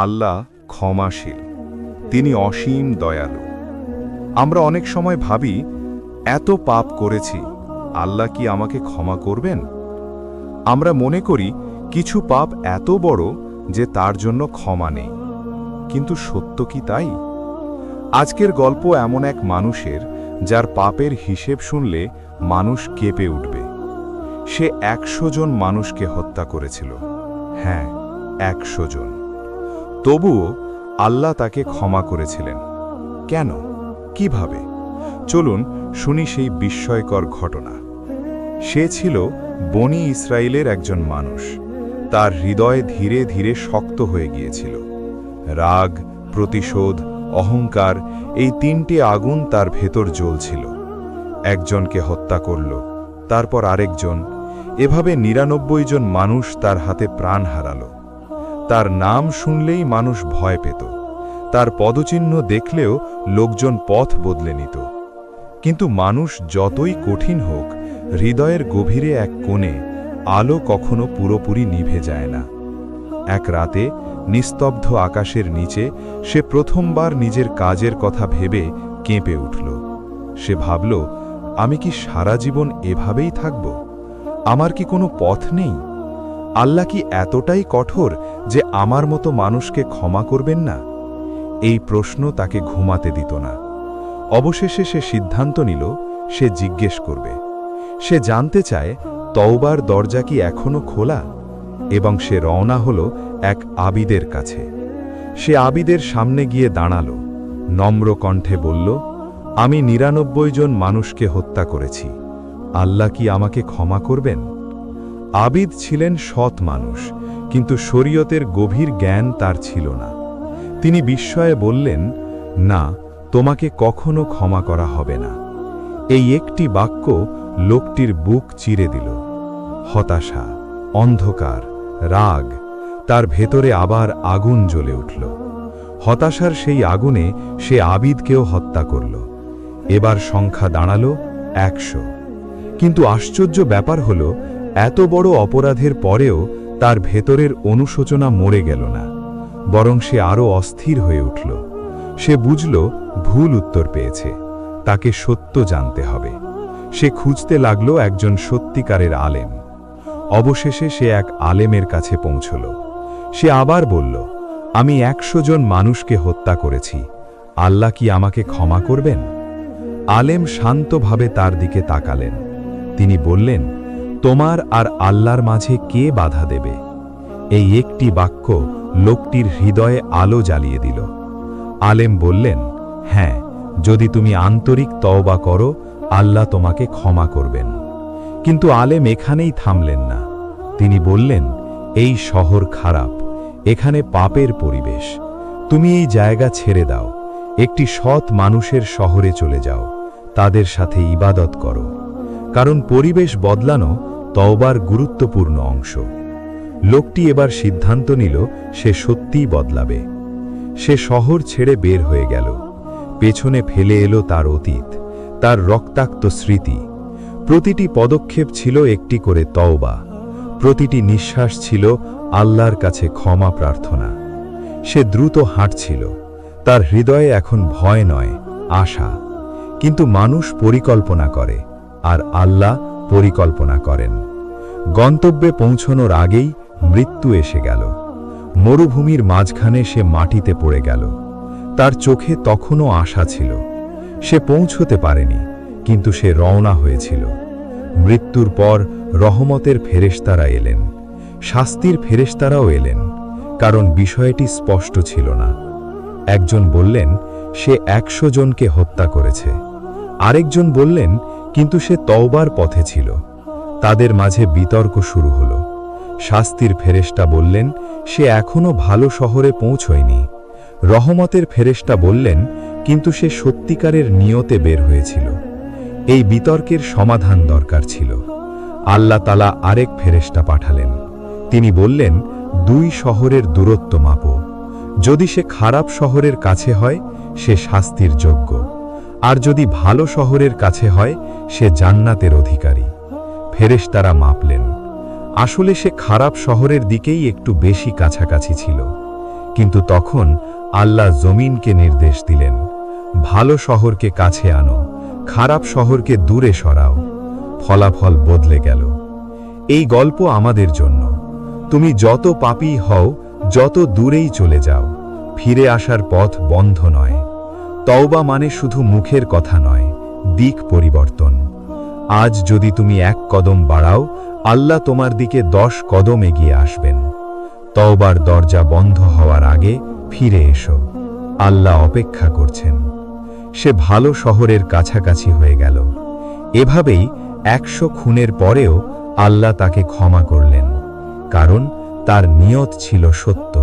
আল্লাহ ক্ষমাশীল, তিনি অসীম দয়ালু। আমরা অনেক সময় ভাবি, এত পাপ করেছি, আল্লাহ কি আমাকে ক্ষমা করবেন? আমরা মনে করি কিছু পাপ এত বড় যে তার জন্য ক্ষমা নেই। কিন্তু সত্য কি তাই? আজকের গল্প এমন এক মানুষের, যার পাপের হিসেব শুনলে মানুষ কেঁপে উঠবে। সে 100 জন মানুষকে হত্যা করেছিল। হ্যাঁ, 100 জন। তবুও আল্লাহ তাকে ক্ষমা করেছিলেন। কেন? কিভাবে? চলুন শুনি সেই বিস্ময়কর ঘটনা। সে ছিল বনি ইসরায়েলের একজন মানুষ। তার হৃদয় ধীরে ধীরে শক্ত হয়ে গিয়েছিল। রাগ, প্রতিশোধ, অহংকার, এই 3টে আগুন তার ভেতর জ্বলছিল। একজনকে হত্যা করল, তারপর আরেকজন, এভাবে 99 জন মানুষ তার হাতে প্রাণ হারালো। তার নাম শুনলেই মানুষ ভয় পেত। তার পদচিহ্ন দেখলেও লোকজন পথ বদলে নিত। কিন্তু মানুষ যতই কঠিন হোক, হৃদয়ের গভীরে এক কোণে আলো কখনো পুরোপুরি নিভে যায় না। এক রাতে নিস্তব্ধ আকাশের নিচে সে প্রথমবার নিজের কাজের কথা ভেবে কেঁপে উঠল। সে ভাবল, আমি কি সারা জীবন এভাবেই থাকব? আমার কি কোনো পথ নেই? আল্লাহ কি এতটাই কঠোর যে আমার মতো মানুষকে ক্ষমা করবেন না? এই প্রশ্ন তাকে ঘুমাতে দিত না। অবশেষে সে সিদ্ধান্ত নিল, সে জিজ্ঞেস করবে। সে জানতে চায়, তওবার দরজা কি এখনো খোলা? এবং সে রওনা হল এক আবিদের কাছে। সে আবিদের সামনে গিয়ে দাঁড়াল, নম্র কণ্ঠে বলল, আমি 99 জন মানুষকে হত্যা করেছি। আল্লাহ কি আমাকে ক্ষমা করবেন? আবিদ ছিলেন সৎ মানুষ, কিন্তু শরীয়তের গভীর জ্ঞান তার ছিল না। তিনি বিস্ময়ে বললেন, না, তোমাকে কখনো ক্ষমা করা হবে না। এই একটি বাক্য লোকটির বুক চিরে দিল। হতাশা, অন্ধকার, রাগ, তার ভেতরে আবার আগুন জ্বলে উঠল। হতাশার সেই আগুনে সে আবিদকেও হত্যা করল। এবার সংখ্যা দাঁড়াল 100। কিন্তু আশ্চর্য ব্যাপার হল, এত বড় অপরাধের পরেও তার ভেতরের অনুশোচনা মরে গেল না, বরং সে আরও অস্থির হয়ে উঠল। সে বুঝল ভুল উত্তর পেয়েছে, তাকে সত্য জানতে হবে। সে খুঁজতে লাগল একজন সত্যিকারের আলেম। অবশেষে সে এক আলেমের কাছে পৌঁছল। সে আবার বলল, আমি 100 জন মানুষকে হত্যা করেছি। আল্লাহ কি আমাকে ক্ষমা করবেন? আলেম শান্তভাবে তার দিকে তাকালেন। তিনি বললেন, তোমার আর আল্লাহর মাঝে কে বাধা দেবে? এই একটি বাক্য লোকটির হৃদয়ে আলো জ্বালিয়ে দিল। আলেম বললেন, হ্যাঁ, যদি তুমি আন্তরিক তওবা করো, আল্লাহ তোমাকে ক্ষমা করবেন। কিন্তু আলেম এখানেই থামলেন না। তিনি বললেন, এই শহর খারাপ, এখানে পাপের পরিবেশ। তুমি এই জায়গা ছেড়ে দাও, একটি সৎ মানুষের শহরে চলে যাও, তাদের সাথে ইবাদত করো। কারণ পরিবেশ বদলানো তওবার গুরুত্বপূর্ণ অংশ। লোকটি এবার সিদ্ধান্ত নিল, সে সত্যিই বদলাবে। সে শহর ছেড়ে বের হয়ে গেল। পেছনে ফেলে এলো তার অতীত, তার রক্তাক্ত স্মৃতি। প্রতিটি পদক্ষেপ ছিল একটি করে তওবা, প্রতিটি নিঃশ্বাস ছিল আল্লাহর কাছে ক্ষমা প্রার্থনা। সে দ্রুত হাঁটছিল, তার হৃদয়ে এখন ভয় নয়, আশা। কিন্তু মানুষ পরিকল্পনা করে, আর আল্লাহ পরিকল্পনা করেন। গন্তব্যে পৌঁছনোর আগেই মৃত্যু এসে গেল। মরুভূমির মাঝখানে সে মাটিতে পড়ে গেল। তার চোখে তখনও আশা ছিল। সে পৌঁছতে পারেনি, কিন্তু সে রওনা হয়েছিল। মৃত্যুর পর রহমতের ফেরেশতারা এলেন, শাস্তির ফেরেশতারাও এলেন, কারণ বিষয়টি স্পষ্ট ছিল না। একজন বললেন, সে 100 জনকে হত্যা করেছে। আরেকজন বললেন, কিন্তু সে তওবার পথে ছিল। তাদের মাঝে বিতর্ক শুরু হলো। শাস্তির ফেরেশতা বললেন, সে এখনো ভালো শহরে পৌঁছয়নি। রহমতের ফেরেশতা বললেন, কিন্তু সে সত্যিকারের নিয়তে বের হয়েছিল। এই বিতর্কের সমাধান দরকার ছিল। আল্লাহ তাআলা আরেক ফেরেশতা পাঠালেন। তিনি বললেন, 2 শহরের দূরত্ব মাপো। যদি সে খারাপ শহরের কাছে হয়, সে শাস্তির যোগ্য, আর যদি ভালো শহরের কাছে হয়, সে জান্নাতের অধিকারী। ফেরেশতারা মাপলেন। আসলে সে খারাপ শহরের দিকেই একটু বেশি কাছাকাছি ছিল। কিন্তু তখন আল্লাহ জমিনকে নির্দেশ দিলেন, ভালো শহরকে কাছে আনো, খারাপ শহরকে দূরে সরাও। ফলাফল বদলে গেল। এই গল্প আমাদের জন্য। তুমি যত পাপী হও, যত দূরেই চলে যাও, ফিরে আসার পথ বন্ধ নয়। তওবা মানে শুধু মুখের কথা নয়, দিক পরিবর্তন। আজ যদি তুমি এক কদম বাড়াও, আল্লাহ তোমার দিকে 10 কদম এগিয়ে আসবেন। তওবার দরজা বন্ধ হওয়ার আগে ফিরে এসো, আল্লাহ অপেক্ষা করছেন। সে ভালো শহরের কাছাকাছি হয়ে গেল। এভাবেই 100 খুনের পরেও আল্লাহ তাকে ক্ষমা করলেন, কারণ তার নিয়ত ছিল সত্য।